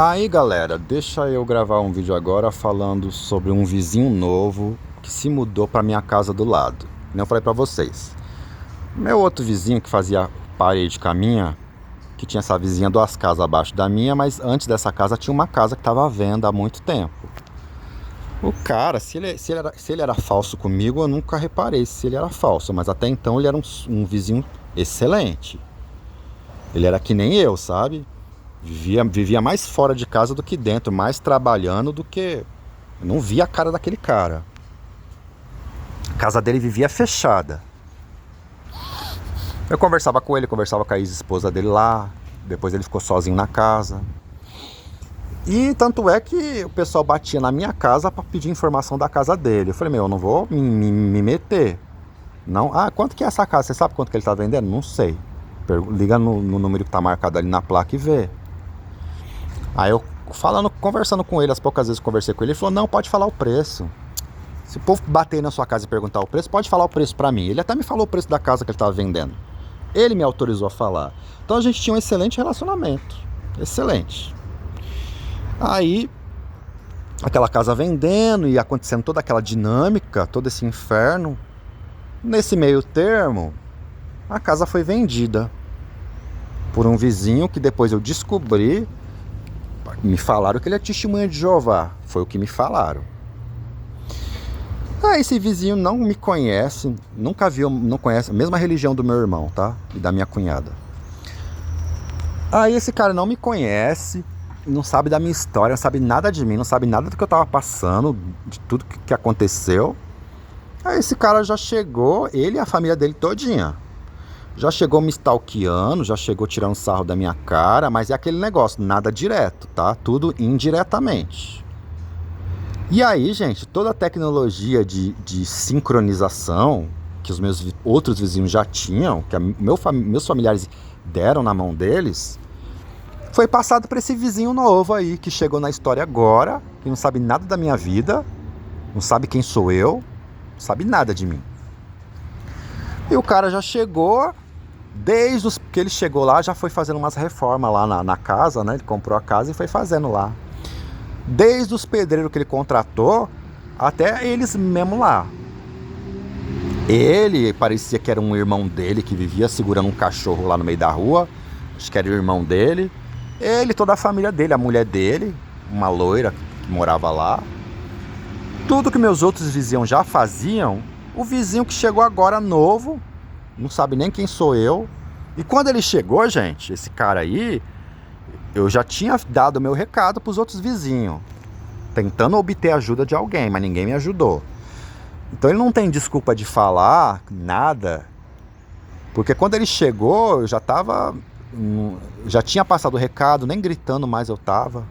Aí galera, deixa eu gravar um vídeo agora falando sobre um vizinho novo que se mudou para minha casa do lado. Como eu falei para vocês, meu outro vizinho que fazia parede com a minha, que tinha essa vizinha 2 casas abaixo da minha, mas antes dessa casa tinha uma casa que estava à venda há muito tempo. O cara, se ele era falso comigo, eu nunca reparei se ele era falso, mas até então ele era um vizinho excelente. Ele era que nem eu, sabe? Vivia mais fora de casa do que dentro, mais trabalhando do que... Eu não via a cara daquele cara. A casa dele vivia fechada. Eu conversava com ele, conversava com a ex-esposa dele lá. Depois ele ficou sozinho na casa. E tanto é que o pessoal batia na minha casa para pedir informação da casa dele. Eu falei, eu não vou me meter. Não. Ah, quanto que é essa casa? Você sabe quanto que ele tá vendendo? Não sei. Liga no número que tá marcado ali na placa e vê. Aí eu conversando com ele, as poucas vezes que conversei com ele, ele falou, não, pode falar o preço. Se o povo bater na sua casa e perguntar o preço, pode falar o preço pra mim. Ele até me falou o preço da casa que ele tava vendendo. Ele me autorizou a falar. Então a gente tinha um excelente relacionamento. Excelente. Aí, aquela casa vendendo e acontecendo toda aquela dinâmica, todo esse inferno. Nesse meio termo, a casa foi vendida por um vizinho que depois eu descobri. Me falaram que ele é testemunha de Jeová. Foi o que me falaram. Esse vizinho não me conhece. Nunca viu, não conhece a mesma religião do meu irmão, tá? E da minha cunhada. Esse cara não me conhece. Não sabe da minha história. Não sabe nada de mim. Não sabe nada do que eu tava passando. De tudo que aconteceu. Esse cara já chegou. Ele e a família dele todinha. Já chegou me stalkeando, já chegou tirando sarro da minha cara, mas é aquele negócio, nada direto, tá? Tudo indiretamente. E aí, gente, toda a tecnologia de sincronização que os meus outros vizinhos já tinham, que meus familiares deram na mão deles, foi passado para esse vizinho novo aí, que chegou na história agora, que não sabe nada da minha vida, não sabe quem sou eu, não sabe nada de mim. E o cara já chegou, desde que ele chegou lá, já foi fazendo umas reformas lá na casa, né? Ele comprou a casa e foi fazendo lá. Desde os pedreiros que ele contratou, até eles mesmo lá. Ele parecia que era um irmão dele, que vivia segurando um cachorro lá no meio da rua. Acho que era o irmão dele. Ele, toda a família dele, a mulher dele, uma loira que morava lá. Tudo que meus outros vizinhos já faziam, o vizinho que chegou agora novo, não sabe nem quem sou eu. E quando ele chegou, gente, esse cara aí, eu já tinha dado meu recado para os outros vizinhos, tentando obter ajuda de alguém, mas ninguém me ajudou. Então ele não tem desculpa de falar nada, porque quando ele chegou, eu já tinha passado o recado, nem gritando mais eu tava,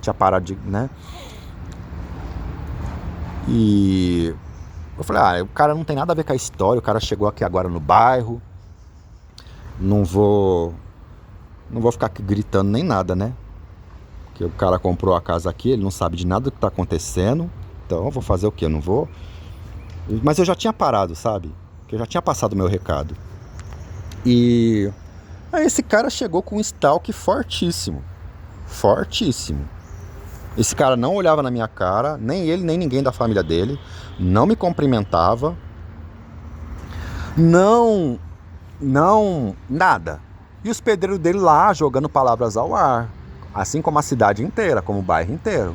tinha parado de, né? E eu falei, o cara não tem nada a ver com a história, o cara chegou aqui agora no bairro, não vou ficar aqui gritando nem nada, né? Porque o cara comprou a casa aqui, ele não sabe de nada do que tá acontecendo, então eu vou fazer o quê? Eu não vou... Mas eu já tinha parado, sabe? Porque eu já tinha passado o meu recado. E aí esse cara chegou com um stalk fortíssimo, fortíssimo. Esse cara não olhava na minha cara, nem ele, nem ninguém da família dele, não me cumprimentava, nada. E os pedreiros dele lá jogando palavras ao ar, assim como a cidade inteira, como o bairro inteiro.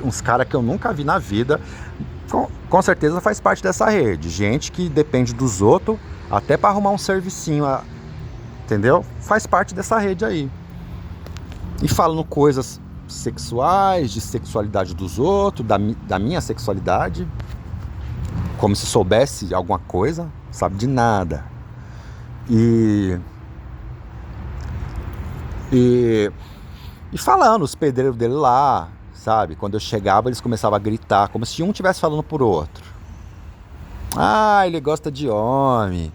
Uns caras que eu nunca vi na vida, com certeza faz parte dessa rede. Gente que depende dos outros, até para arrumar um servicinho, entendeu? Faz parte dessa rede aí. E falando coisas sexuais, de sexualidade dos outros, da minha sexualidade, como se soubesse alguma coisa, sabe de nada. E falando, os pedreiros dele lá, sabe? Quando eu chegava, eles começavam a gritar, como se um estivesse falando por outro. Ele gosta de homem.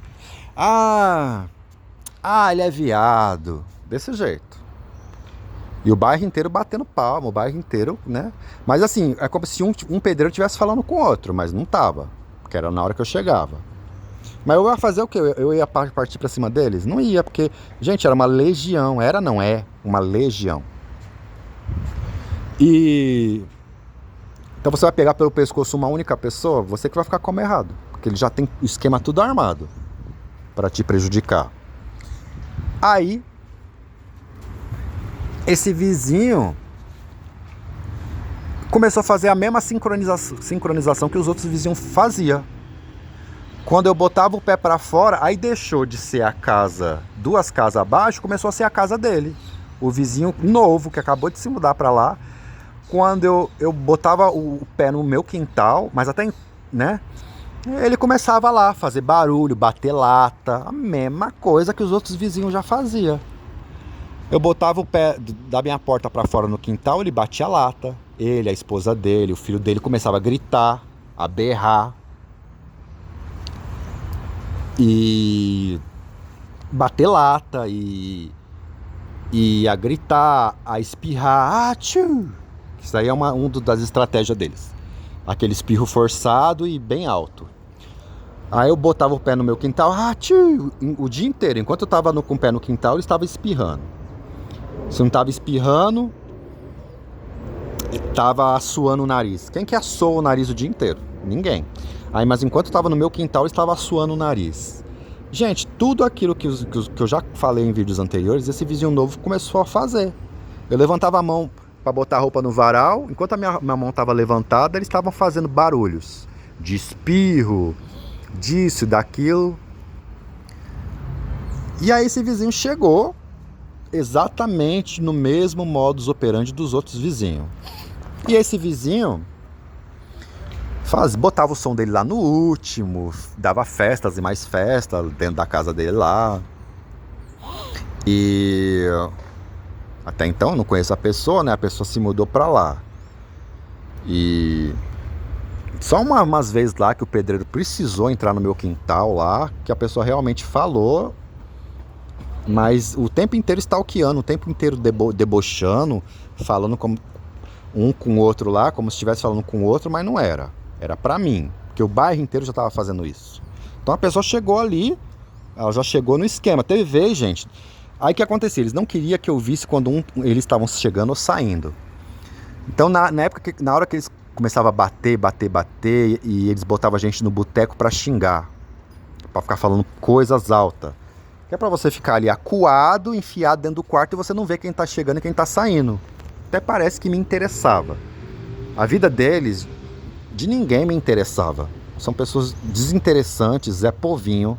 Ele é viado. Desse jeito. E o bairro inteiro batendo palma, o bairro inteiro, né? Mas assim, é como se um pedreiro estivesse falando com o outro, mas não tava, porque era na hora que eu chegava. Mas eu ia fazer o quê? Eu ia partir pra cima deles? Não ia, porque, gente, era uma legião. Era, não é, uma legião. E então você vai pegar pelo pescoço uma única pessoa, você que vai ficar como errado, porque ele já tem o esquema tudo armado para te prejudicar. Aí esse vizinho começou a fazer a mesma sincronização que os outros vizinhos faziam. Quando eu botava o pé para fora, aí deixou de ser a casa, 2 casas abaixo, começou a ser a casa dele. O vizinho novo, que acabou de se mudar para lá. Quando eu botava o pé no meu quintal, mas até, né? Ele começava lá a fazer barulho, bater lata, a mesma coisa que os outros vizinhos já faziam. Eu botava o pé da minha porta para fora no quintal, ele batia lata. Ele, a esposa dele, o filho dele começava a gritar, a berrar. E bater lata e a gritar, a espirrar, tchu! Isso aí é uma das estratégias deles. Aquele espirro forçado e bem alto. Aí eu botava o pé no meu quintal, tchu! O dia inteiro. Enquanto eu estava com o pé no quintal, ele estava espirrando. Se não estava espirrando, estava assoando o nariz. Quem que assou o nariz o dia inteiro? Ninguém. Aí, mas enquanto eu estava no meu quintal, ele estava assoando o nariz. Gente, tudo aquilo que eu já falei em vídeos anteriores, esse vizinho novo começou a fazer. Eu levantava a mão para botar a roupa no varal, enquanto a minha mão estava levantada, eles estavam fazendo barulhos de espirro, disso, daquilo. E aí esse vizinho chegou exatamente no mesmo modus operandi dos outros vizinhos. E esse vizinho botava o som dele lá no último, dava festas e mais festas dentro da casa dele lá. E até então eu não conheço a pessoa, né? A pessoa se mudou pra lá. E só umas vezes lá que o pedreiro precisou entrar no meu quintal lá, que a pessoa realmente falou, mas o tempo inteiro stalkeando, o tempo inteiro debochando, falando como um com o outro lá, como se estivesse falando com o outro, mas não era. Era pra mim, porque o bairro inteiro já estava fazendo isso. Então a pessoa chegou ali, ela já chegou no esquema. Teve vez, gente. Aí o que acontecia? Eles não queriam que eu visse quando eles estavam chegando ou saindo. Então na época, na hora que eles começavam a bater, e eles botavam a gente no boteco pra xingar, pra ficar falando coisas altas. Que é pra você ficar ali acuado, enfiado dentro do quarto e você não vê quem tá chegando e quem tá saindo. Até parece que me interessava. A vida deles, de ninguém me interessava. São pessoas desinteressantes, Zé Povinho.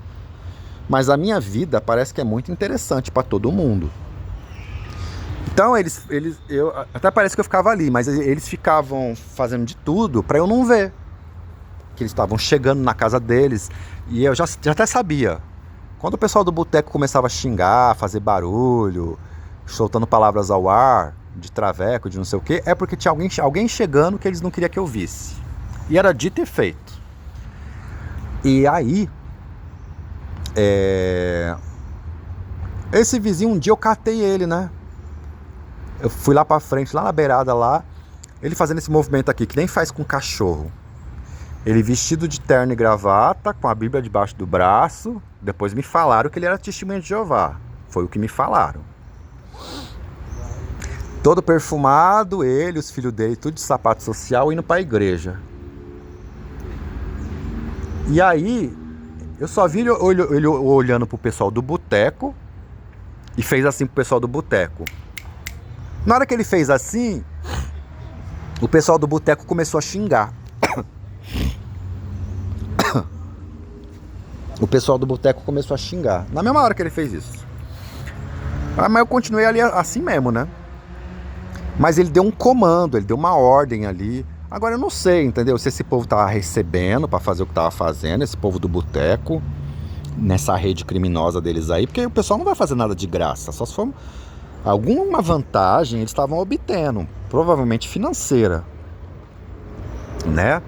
Mas a minha vida parece que é muito interessante para todo mundo. Então até parece que eu ficava ali, mas eles ficavam fazendo de tudo para eu não ver que eles estavam chegando na casa deles. E eu já até sabia. Quando o pessoal do boteco começava a xingar, fazer barulho, soltando palavras ao ar, de traveco, de não sei o que, é porque tinha alguém chegando que eles não queriam que eu visse. E era dito e feito. E aí, esse vizinho, um dia eu catei ele, né? Eu fui lá pra frente, lá na beirada lá, ele fazendo esse movimento aqui, que nem faz com cachorro. Ele vestido de terno e gravata, com a Bíblia debaixo do braço. Depois me falaram que ele era testemunha de Jeová. Foi o que me falaram. Todo perfumado, ele, os filhos dele, tudo de sapato social, indo pra igreja. E aí, eu só vi ele olhando pro pessoal do boteco e fez assim pro pessoal do boteco. Na hora que ele fez assim, o pessoal do boteco começou a xingar. O pessoal do boteco começou a xingar. Na mesma hora que ele fez isso. Mas eu continuei ali assim mesmo, né? Mas ele deu um comando, ele deu uma ordem ali. Agora eu não sei, entendeu? Se esse povo tava recebendo pra fazer o que tava fazendo, esse povo do boteco, nessa rede criminosa deles aí, porque o pessoal não vai fazer nada de graça, só se for alguma vantagem eles estavam obtendo, provavelmente financeira, né?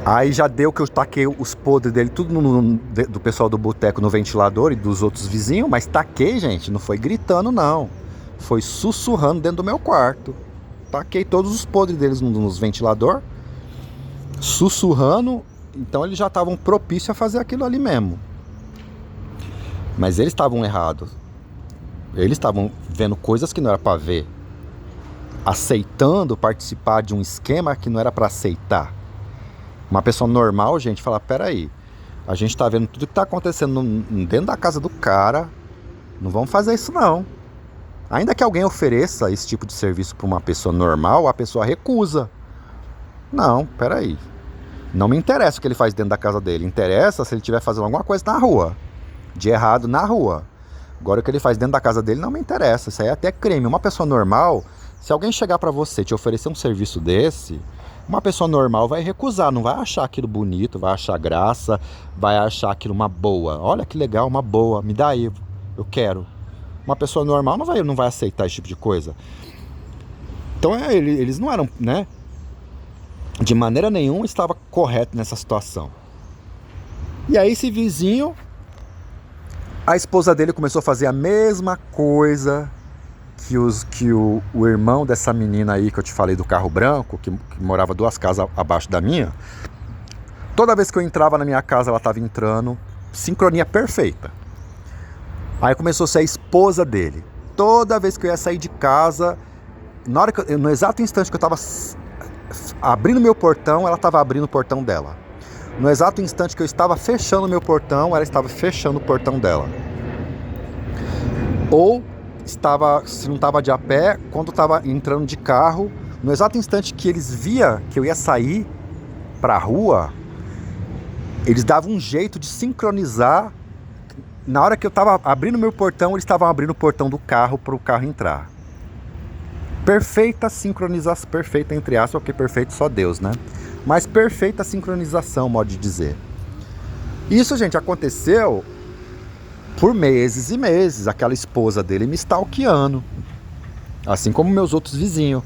Aí já deu que eu taquei os podres dele tudo do pessoal do boteco no ventilador e dos outros vizinhos, mas taquei, gente, não foi gritando não, foi sussurrando dentro do meu quarto. Taquei todos os podres deles nos ventilador, sussurrando. Então eles já estavam propícios a fazer aquilo ali mesmo. Mas eles estavam errados. Eles estavam vendo coisas que não era para ver. aceitando participar de um esquema que não era para aceitar. Uma pessoa normal, gente, fala, peraí, a gente tá vendo tudo que tá acontecendo dentro da casa do cara, não vamos fazer isso não. Ainda que alguém ofereça esse tipo de serviço para uma pessoa normal, a pessoa recusa. Não, peraí, não me interessa o que ele faz dentro da casa dele, interessa se ele estiver fazendo alguma coisa na rua, de errado na rua. Agora o que ele faz dentro da casa dele não me interessa, isso aí é até crime. Uma pessoa normal, se alguém chegar para você te oferecer um serviço desse, uma pessoa normal vai recusar, não vai achar aquilo bonito, vai achar graça, vai achar aquilo uma boa. Olha que legal, uma boa, me dá aí, eu quero. Uma pessoa normal não vai aceitar esse tipo de coisa. Então eles não eram, né? De maneira nenhuma estava correto nessa situação. E aí esse vizinho, a esposa dele começou a fazer a mesma coisa que o irmão dessa menina aí que eu te falei do carro branco, que morava 2 casas abaixo da minha. Toda vez que eu entrava na minha casa, ela estava entrando, sincronia perfeita. Aí começou a ser a esposa dele. Toda vez que eu ia sair de casa, no exato instante que eu estava abrindo meu portão, ela estava abrindo o portão dela. No exato instante que eu estava fechando meu portão, ela estava fechando o portão dela. Ou se não estava de a pé, quando estava entrando de carro, no exato instante que eles via que eu ia sair para a rua, eles davam um jeito de sincronizar. Na hora que eu estava abrindo meu portão, eles estavam abrindo o portão do carro para o carro entrar. Perfeita sincronização, perfeita entre aspas, porque perfeito só Deus, né? Mas perfeita sincronização, modo de dizer. Isso, gente, aconteceu por meses e meses, aquela esposa dele me stalkeando, assim como meus outros vizinhos.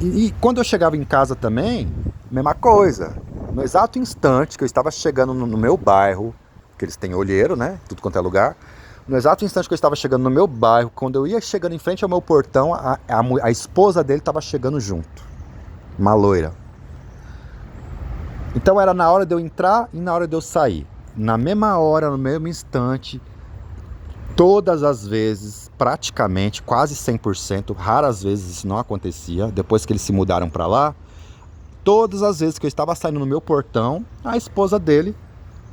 E quando eu chegava em casa também, mesma coisa. No exato instante que eu estava chegando no meu bairro, que eles têm olheiro, né? Tudo quanto é lugar. No exato instante que eu estava chegando no meu bairro, quando eu ia chegando em frente ao meu portão, a esposa dele estava chegando junto. Uma loira. Então era na hora de eu entrar e na hora de eu sair. Na mesma hora, no mesmo instante, todas as vezes, praticamente, quase 100%, raras vezes isso não acontecia, depois que eles se mudaram para lá, todas as vezes que eu estava saindo no meu portão, a esposa dele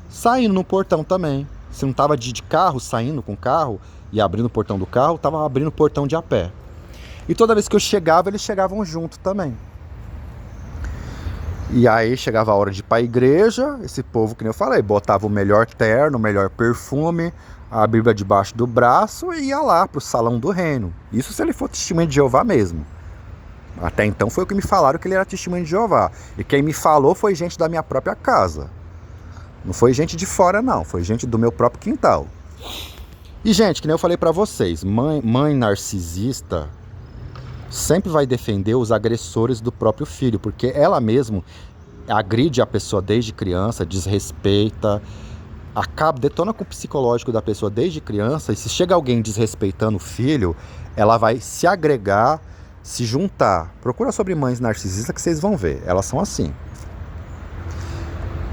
saindo no portão também. Se não estava de carro, saindo com o carro e abrindo o portão do carro, estava abrindo o portão de a pé. E toda vez que eu chegava, eles chegavam junto também. E aí chegava a hora de ir para a igreja, esse povo, que nem eu falei, botava o melhor terno, o melhor perfume, a Bíblia debaixo do braço e ia lá para o salão do reino. Isso se ele for testemunho de Jeová mesmo. Até então foi o que me falaram, que ele era testemunho de Jeová. E quem me falou foi gente da minha própria casa. Não foi gente de fora não, foi gente do meu próprio quintal. E gente, que nem eu falei para vocês, mãe narcisista sempre vai defender os agressores do próprio filho, porque ela mesmo agride a pessoa desde criança, desrespeita, detona com o psicológico da pessoa desde criança, e se chega alguém desrespeitando o filho, ela vai se agregar, se juntar. Procura sobre mães narcisistas que vocês vão ver, elas são assim.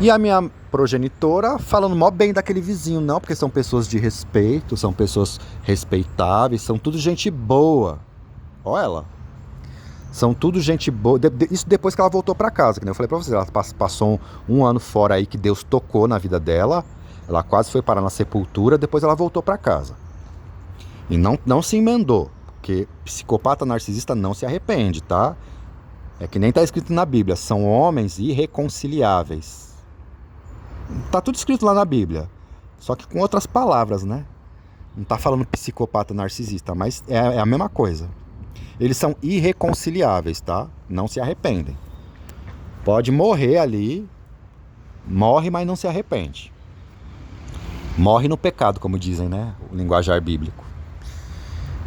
E a minha progenitora falando mó bem daquele vizinho, não, porque são pessoas de respeito, são pessoas respeitáveis, são tudo gente boa. Olha ela. São tudo gente boa. Isso depois que ela voltou para casa, que nem eu falei para vocês, ela passou um ano fora aí que Deus tocou na vida dela, ela quase foi parar na sepultura, depois ela voltou para casa. E não se emendou, porque psicopata narcisista não se arrepende, tá? É que nem tá escrito na Bíblia, são homens irreconciliáveis. Tá tudo escrito lá na Bíblia, só que com outras palavras, né? Não tá falando psicopata narcisista, mas é a mesma coisa. Eles são irreconciliáveis, tá? Não se arrependem. Pode morrer ali, morre, mas não se arrepende. Morre no pecado, como dizem, né? O linguajar bíblico.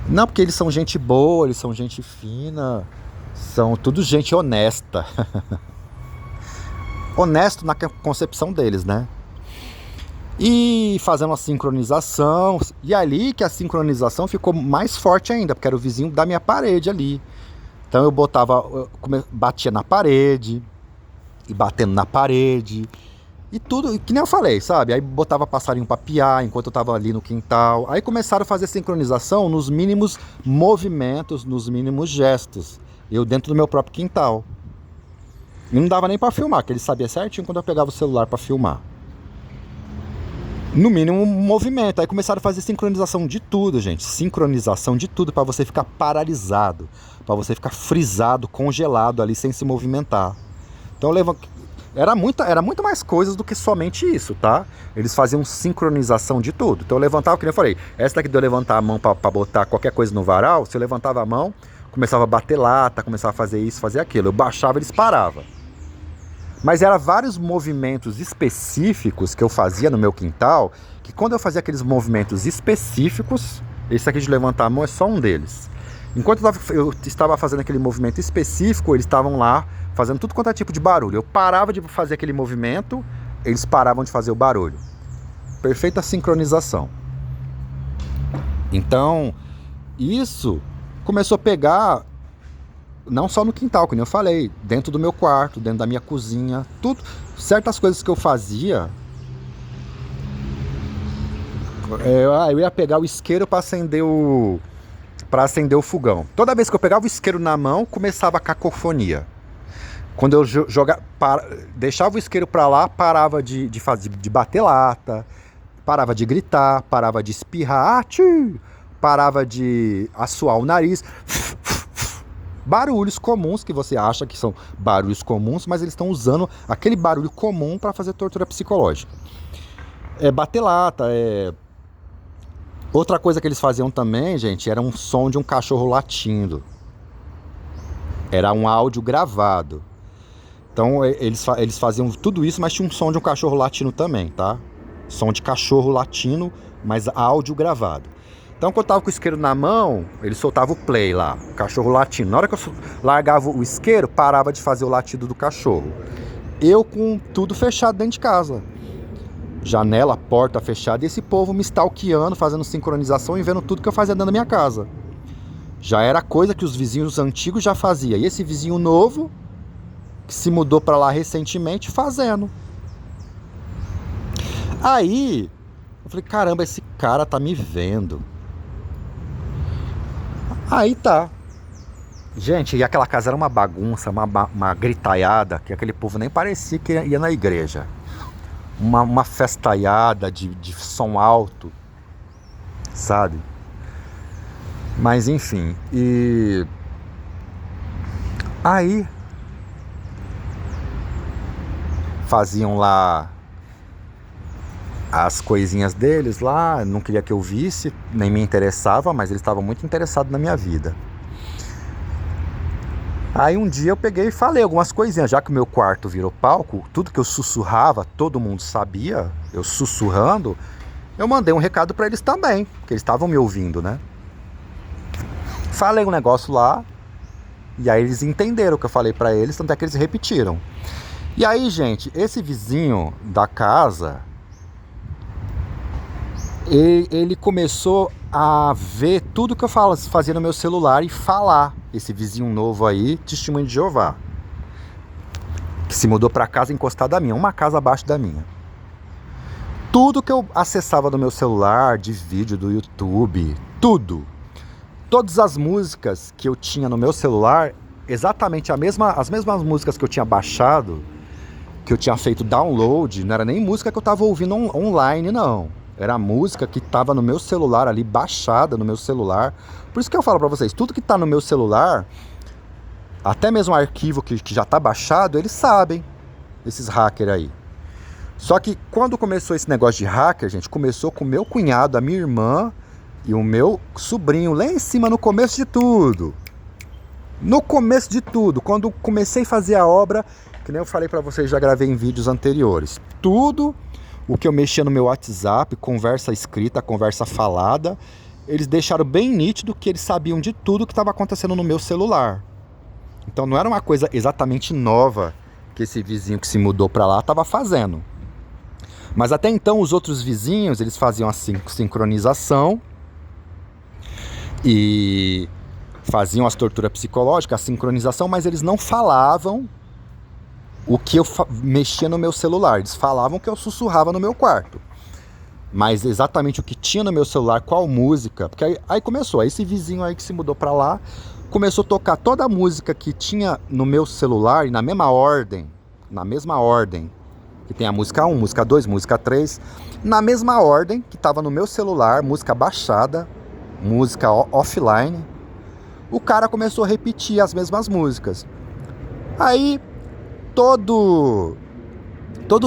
Não, porque eles são gente boa, eles são gente fina, são tudo gente honesta. Honesto na concepção deles, né? E fazendo a sincronização, e ali que a sincronização ficou mais forte ainda, porque era o vizinho da minha parede ali. Então eu batia na parede, e batendo na parede, E tudo, que nem eu falei, sabe? Aí botava passarinho pra piar enquanto eu tava ali no quintal. Aí começaram a fazer sincronização nos mínimos movimentos, nos mínimos gestos. Eu dentro do meu próprio quintal. E não dava nem pra filmar, que ele sabia certinho quando eu pegava o celular pra filmar. No mínimo movimento. Aí começaram a fazer sincronização de tudo, gente. Sincronização de tudo pra você ficar paralisado, pra você ficar frisado, congelado ali sem se movimentar. Então era muito mais coisas do que somente isso, tá? Eles faziam sincronização de tudo. Então eu levantava, que nem eu falei, essa daqui de eu levantar a mão pra botar qualquer coisa no varal, se eu levantava a mão, começava a bater lata, começava a fazer isso, fazer aquilo. Eu baixava, eles paravam. Mas eram vários movimentos específicos que eu fazia no meu quintal, que quando eu fazia aqueles movimentos específicos, esse aqui de levantar a mão é só um deles. Enquanto eu estava fazendo aquele movimento específico, eles estavam lá fazendo tudo quanto é tipo de barulho. Eu parava de fazer aquele movimento, eles paravam de fazer o barulho. Perfeita sincronização. Então, isso começou a pegar não só no quintal, como eu falei, dentro do meu quarto, dentro da minha cozinha, tudo, certas coisas que eu fazia. Eu ia pegar o isqueiro para acender o fogão. Toda vez que eu pegava o isqueiro na mão, começava a cacofonia. Quando eu deixava o isqueiro para lá, parava de bater lata, parava de gritar, parava de espirrar, parava de assoar o nariz. Barulhos comuns que você acha que são barulhos comuns, mas eles estão usando aquele barulho comum para fazer tortura psicológica. Bater lata, Outra coisa que eles faziam também, gente, era um som de um cachorro latindo. Era um áudio gravado. Então eles faziam tudo isso, mas tinha um som de um cachorro latino também, tá? Som de cachorro latino, mas áudio gravado. Então quando eu tava com o isqueiro na mão, ele soltava o play lá, o cachorro latindo. Na hora que eu largava o isqueiro, parava de fazer o latido do cachorro. Eu com tudo fechado dentro de casa. Janela, porta fechada, e esse povo me stalkeando, fazendo sincronização e vendo tudo que eu fazia dentro da minha casa. Já era coisa que os vizinhos antigos já faziam. E esse vizinho novo, que se mudou pra lá recentemente, fazendo. Aí, eu falei, caramba, esse cara tá me vendo. Aí tá. Gente, e aquela casa era uma bagunça, uma gritaiada, que aquele povo nem parecia que ia na igreja. Uma festaiada de som alto, sabe? Mas enfim, e aí faziam lá as coisinhas deles lá, não queria que eu visse, nem me interessava, mas eles estavam muito interessados na minha vida. Aí um dia eu peguei e falei algumas coisinhas, já que o meu quarto virou palco, tudo que eu sussurrava, todo mundo sabia, eu sussurrando, eu mandei um recado pra eles também, porque eles estavam me ouvindo, né? Falei um negócio lá, e aí eles entenderam o que eu falei pra eles, tanto é que eles repetiram. E aí, gente, esse vizinho da casa, ele começou a ver tudo que eu fazia no meu celular e falar. Esse vizinho novo aí, testemunho de Jeová, que se mudou pra casa encostada à minha, uma casa abaixo da minha. Tudo que eu acessava no meu celular, de vídeo do YouTube, tudo. Todas as músicas que eu tinha no meu celular, exatamente as mesmas músicas que eu tinha baixado, que eu tinha feito download, não era nem música que eu tava ouvindo online, não. Era a música que estava no meu celular ali, baixada no meu celular. Por isso que eu falo pra vocês, tudo que tá no meu celular, até mesmo arquivo que já tá baixado, eles sabem, esses hackers aí. Só que quando começou esse negócio de hacker, gente, começou com o meu cunhado, a minha irmã e o meu sobrinho lá em cima no começo de tudo. No começo de tudo, quando comecei a fazer a obra, que nem eu falei pra vocês, já gravei em vídeos anteriores. Tudo o que eu mexia no meu WhatsApp, conversa escrita, conversa falada, eles deixaram bem nítido que eles sabiam de tudo que estava acontecendo no meu celular. Então não era uma coisa exatamente nova que esse vizinho que se mudou para lá estava fazendo. Mas até então os outros vizinhos, eles faziam a sincronização e faziam as torturas psicológicas, a sincronização, mas eles não falavam o que eu mexia no meu celular. Eles falavam que eu sussurrava no meu quarto. Mas exatamente o que tinha no meu celular, qual música, porque aí começou, aí esse vizinho aí que se mudou pra lá, começou a tocar toda a música que tinha no meu celular, e na mesma ordem, que tem a música 1, música 2, música 3, na mesma ordem que tava no meu celular, música baixada, música offline, o cara começou a repetir as mesmas músicas. Aí, todo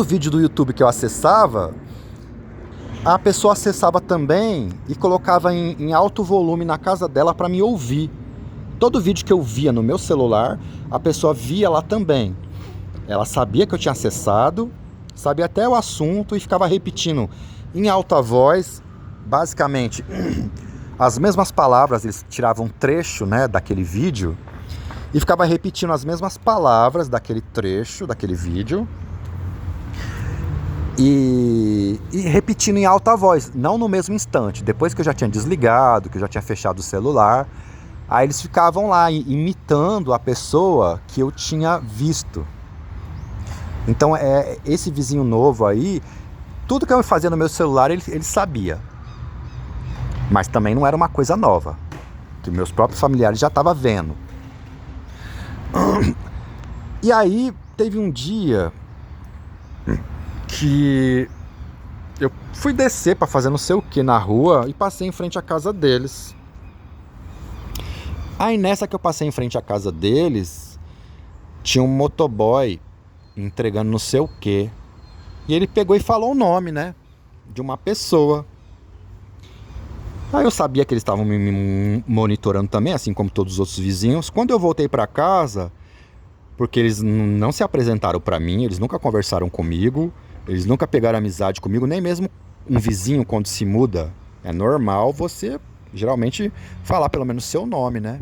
vídeo do YouTube que eu acessava, a pessoa acessava também e colocava em alto volume na casa dela para me ouvir. Todo vídeo que eu via no meu celular, a pessoa via lá também. Ela sabia que eu tinha acessado, sabia até o assunto e ficava repetindo em alta voz, basicamente, as mesmas palavras. Eles tiravam um trecho, né, daquele vídeo e ficava repetindo as mesmas palavras daquele trecho, daquele vídeo. E repetindo em alta voz, não no mesmo instante. Depois que eu já tinha desligado, que eu já tinha fechado o celular, aí eles ficavam lá imitando a pessoa que eu tinha visto. Então esse vizinho novo aí, tudo que eu fazia no meu celular ele sabia. Mas também não era uma coisa nova, que meus próprios familiares já estavam vendo. E aí teve um dia que eu fui descer para fazer não sei o que na rua e passei em frente à casa deles. Aí nessa que eu passei em frente à casa deles, tinha um motoboy entregando não sei o que. E ele pegou e falou o nome, né, de uma pessoa. Aí eu sabia que eles estavam me monitorando também, assim como todos os outros vizinhos. Quando eu voltei para casa, porque eles não se apresentaram para mim, eles nunca conversaram comigo, eles nunca pegaram amizade comigo, nem mesmo um vizinho quando se muda. É normal você, geralmente, falar pelo menos seu nome, né?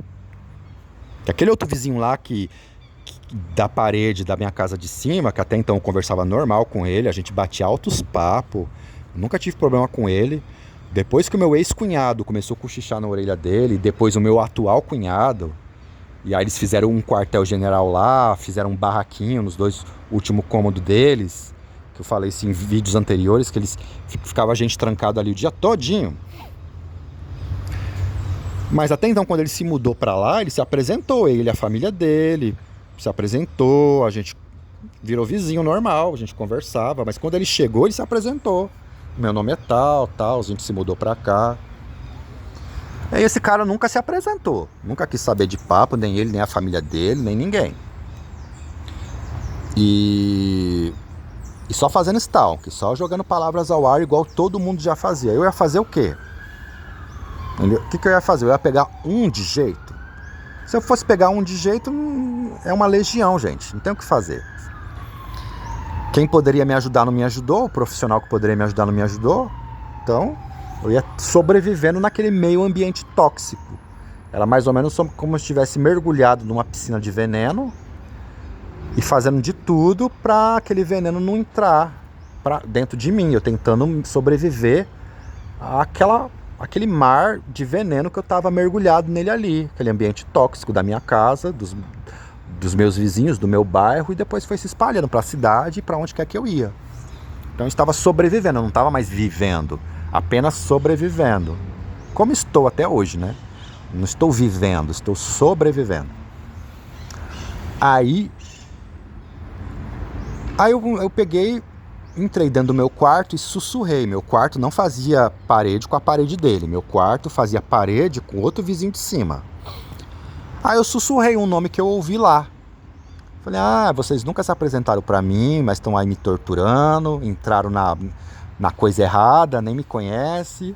Que aquele outro vizinho lá que da parede da minha casa de cima, que até então eu conversava normal com ele, a gente batia altos papos, nunca tive problema com ele. Depois que o meu ex-cunhado começou a cochichar na orelha dele, depois o meu atual cunhado, e aí eles fizeram um quartel-general lá, fizeram um barraquinho nos 2 últimos cômodos deles, que eu falei isso em vídeos anteriores, que eles ficava a gente trancado ali o dia todinho. Mas até então, quando ele se mudou pra lá, ele se apresentou, ele e a família dele, se apresentou, a gente virou vizinho normal, a gente conversava, mas quando ele chegou, ele se apresentou. Meu nome é tal, a gente se mudou pra cá. E esse cara nunca se apresentou, nunca quis saber de papo, nem ele, nem a família dele, nem ninguém. E só fazendo stalk, só jogando palavras ao ar igual todo mundo já fazia. Eu ia fazer o quê? O que eu ia fazer? Eu ia pegar um de jeito. Se eu fosse pegar um de jeito, é uma legião, gente. Não tem o que fazer. Quem poderia me ajudar não me ajudou, o profissional que poderia me ajudar não me ajudou. Então, eu ia sobrevivendo naquele meio ambiente tóxico. Era mais ou menos como se eu estivesse mergulhado numa piscina de veneno e fazendo de tudo para aquele veneno não entrar dentro de mim. Eu tentando sobreviver àquele mar de veneno que eu estava mergulhado nele ali. Aquele ambiente tóxico da minha casa, dos meus vizinhos, do meu bairro, e depois foi se espalhando para a cidade e para onde quer que eu ia. Então eu estava sobrevivendo, eu não estava mais vivendo, apenas sobrevivendo. Como estou até hoje, né? Não estou vivendo, estou sobrevivendo. Aí eu peguei, entrei dentro do meu quarto e sussurrei. Meu quarto não fazia parede com a parede dele, meu quarto fazia parede com outro vizinho de cima. Aí eu sussurrei um nome que eu ouvi lá. Falei, vocês nunca se apresentaram pra mim, mas estão aí me torturando, entraram na coisa errada, nem me conhece.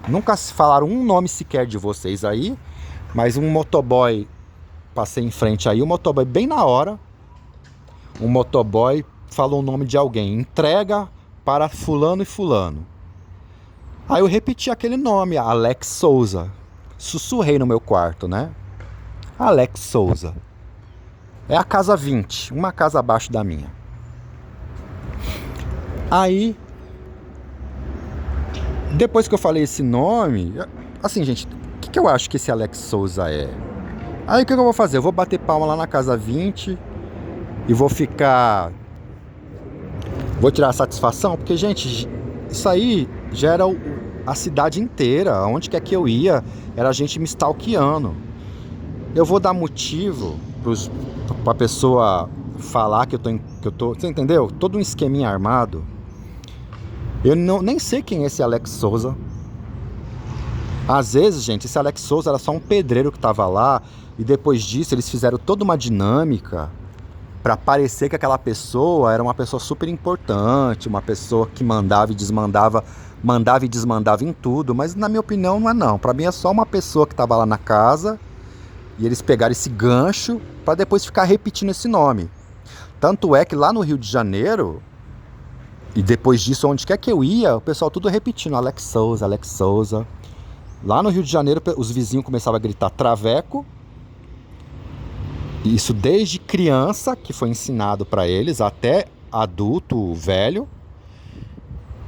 Nunca falaram um nome sequer de vocês aí, mas um motoboy, passei em frente aí, o motoboy bem na hora, um motoboy falou o nome de alguém, entrega para fulano e fulano. Aí eu repeti aquele nome, Alex Souza. Sussurrei no meu quarto, né? Alex Souza. É a casa 20, uma casa abaixo da minha. Aí, depois que eu falei esse nome, assim, gente, o que eu acho que esse Alex Souza é? Aí o que eu vou fazer? Eu vou bater palma lá na casa 20, e vou ficar... Vou tirar satisfação? Porque, gente, isso aí já era a cidade inteira. Onde quer que eu ia, era a gente me stalkeando. Eu vou dar motivo pra pessoa falar que eu tô... Você entendeu? Todo um esqueminha armado. Eu nem sei quem é esse Alex Souza. Às vezes, gente, esse Alex Souza era só um pedreiro que tava lá. E depois disso, eles fizeram toda uma dinâmica para parecer que aquela pessoa era uma pessoa super importante, uma pessoa que mandava e desmandava, mandava e desmandava em tudo, mas na minha opinião não é não. Para mim é só uma pessoa que estava lá na casa e eles pegaram esse gancho para depois ficar repetindo esse nome. Tanto é que lá no Rio de Janeiro, e depois disso onde quer que eu ia, o pessoal tudo repetindo Alex Souza, Alex Souza. Lá no Rio de Janeiro os vizinhos começavam a gritar traveco. Isso desde criança, que foi ensinado para eles, até adulto, velho.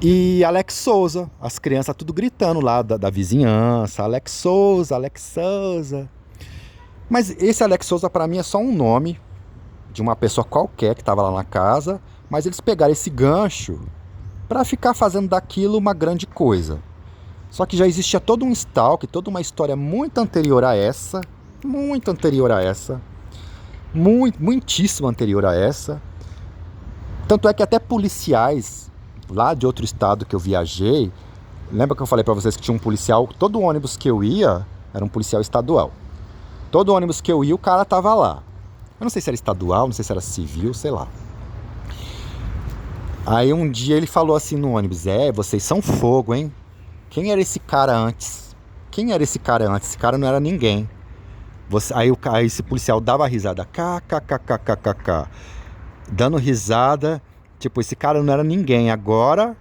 E Alex Souza, as crianças tudo gritando lá da vizinhança, Alex Souza, Alex Souza. Mas esse Alex Souza para mim é só um nome de uma pessoa qualquer que estava lá na casa, mas eles pegaram esse gancho para ficar fazendo daquilo uma grande coisa. Só que já existia todo um stalk, toda uma história muito anterior a essa, muitíssimo anterior a essa. Tanto é que até policiais lá de outro estado que eu viajei, lembra que eu falei pra vocês que tinha um policial, todo ônibus que eu ia era um policial estadual. Todo ônibus que eu ia o cara tava lá. Eu não sei se era estadual, não sei se era civil, sei lá. Aí um dia ele falou assim no ônibus: vocês são fogo, hein? Quem era esse cara antes? Esse cara não era ninguém. Aí esse policial dava risada, kkkkkk, dando risada, tipo, esse cara não era ninguém, agora,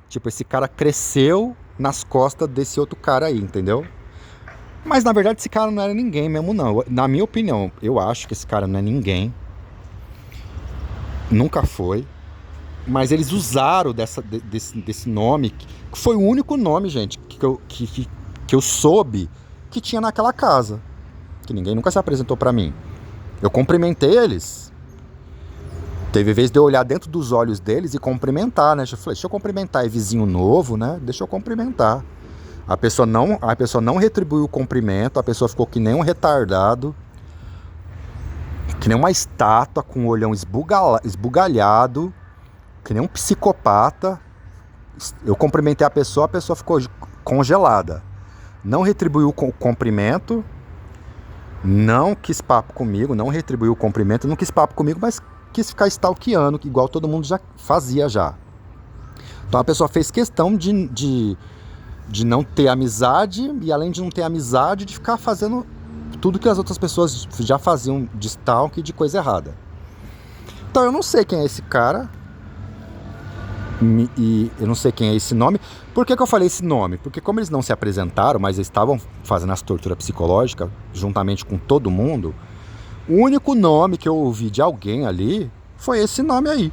tipo, esse cara cresceu nas costas desse outro cara aí, entendeu? Mas na verdade esse cara não era ninguém mesmo não, na minha opinião, eu acho que esse cara não é ninguém, nunca foi, mas eles usaram desse nome, que foi o único nome, gente, que eu soube que tinha naquela casa. Que ninguém nunca se apresentou pra mim. Eu cumprimentei eles. Teve vez de eu olhar dentro dos olhos deles e cumprimentar, né? Eu falei, deixa eu cumprimentar, é vizinho novo, né? Deixa eu cumprimentar. A pessoa não retribuiu o cumprimento, a pessoa ficou que nem um retardado, que nem uma estátua com o olhão esbugalhado, que nem um psicopata. Eu cumprimentei a pessoa ficou congelada. Não retribuiu o cumprimento. Não quis papo comigo, não retribuiu o cumprimento, não quis papo comigo, mas quis ficar stalkeando, igual todo mundo já fazia já. Então a pessoa fez questão de não ter amizade, e além de não ter amizade, de ficar fazendo tudo que as outras pessoas já faziam de stalk e de coisa errada. Então eu não sei quem é esse cara, e eu não sei quem é esse nome. Por que eu falei esse nome? Porque como eles não se apresentaram, mas eles estavam fazendo essa tortura psicológica juntamente com todo mundo, o único nome que eu ouvi de alguém ali foi esse nome aí.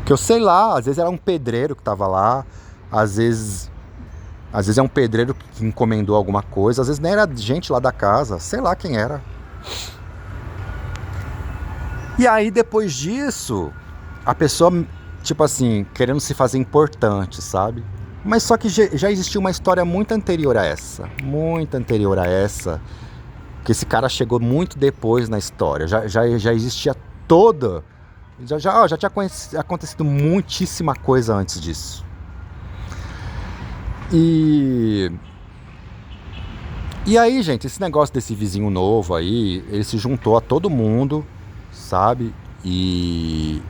Que eu sei lá, às vezes era um pedreiro que estava lá, às vezes é um pedreiro que encomendou alguma coisa, às vezes nem era gente lá da casa, sei lá quem era. E aí depois disso, a pessoa, tipo assim, querendo se fazer importante, sabe? Mas só que já existia uma história muito anterior a essa, que esse cara chegou muito depois na história, já existia toda, já tinha acontecido muitíssima coisa antes disso. E aí, gente, esse negócio desse vizinho novo aí, ele se juntou a todo mundo, sabe? E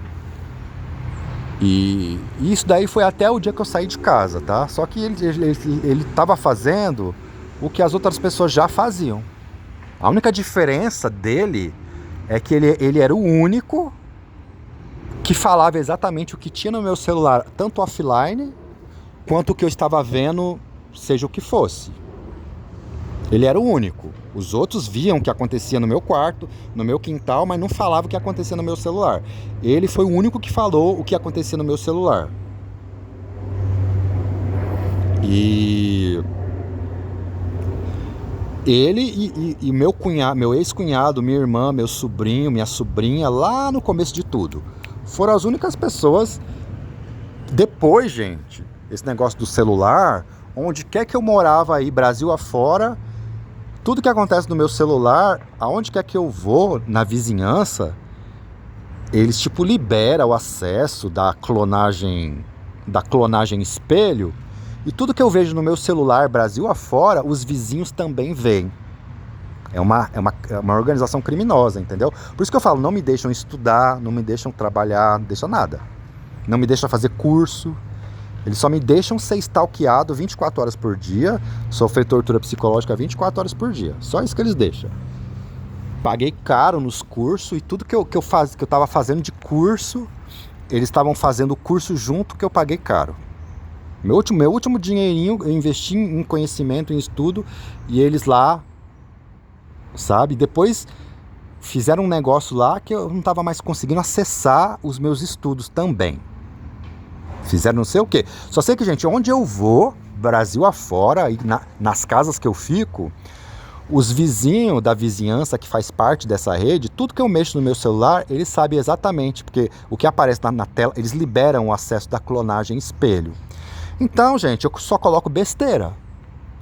isso daí foi até o dia que eu saí de casa, tá? Só que ele tava fazendo o que as outras pessoas já faziam. A única diferença dele é que ele era o único que falava exatamente o que tinha no meu celular, tanto offline quanto o que eu estava vendo, seja o que fosse. Ele era o único. Os outros viam o que acontecia no meu quarto, no meu quintal, mas não falavam o que acontecia no meu celular. Ele foi o único que falou o que acontecia no meu celular. Ele e meu cunhado, meu ex-cunhado, minha irmã, meu sobrinho, minha sobrinha, lá no começo de tudo. Foram as únicas pessoas. Depois, gente, esse negócio do celular, onde quer que eu morava aí, Brasil afora, tudo que acontece no meu celular, aonde quer que eu vou, na vizinhança, eles tipo liberam o acesso da clonagem espelho, e tudo que eu vejo no meu celular, Brasil afora, os vizinhos também veem. É uma organização criminosa, entendeu? Por isso que eu falo, não me deixam estudar, não me deixam trabalhar, não deixam nada. Não me deixam fazer curso. Eles só me deixam ser stalkeado 24 horas por dia, sofrer tortura psicológica 24 horas por dia. Só isso que eles deixam. Paguei caro nos cursos e tudo que eu tava fazendo de curso, eles estavam fazendo o curso junto que eu paguei caro. Meu último dinheirinho eu investi em conhecimento, em estudo, e eles lá, sabe? Depois fizeram um negócio lá que eu não estava mais conseguindo acessar os meus estudos também. Fizeram não sei o quê. Só sei que, gente, onde eu vou, Brasil afora, e nas casas que eu fico, os vizinhos da vizinhança que faz parte dessa rede, tudo que eu mexo no meu celular, eles sabem exatamente, porque o que aparece na tela, eles liberam o acesso da clonagem espelho. Então, gente, eu só coloco besteira.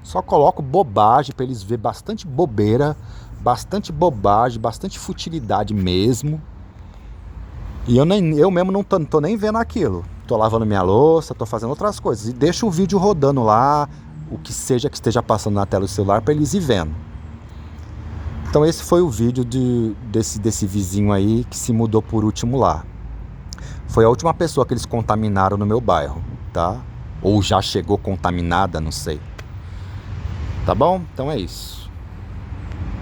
Só coloco bobagem para eles verem bastante bobeira, bastante bobagem, bastante futilidade mesmo. E eu mesmo não tô nem vendo aquilo. Tô lavando minha louça, tô fazendo outras coisas. E deixo o vídeo rodando lá, o que seja que esteja passando na tela do celular, para eles ir vendo. Então esse foi o vídeo desse vizinho aí que se mudou por último lá. Foi a última pessoa que eles contaminaram no meu bairro, tá? Ou já chegou contaminada, não sei. Tá bom? Então é isso.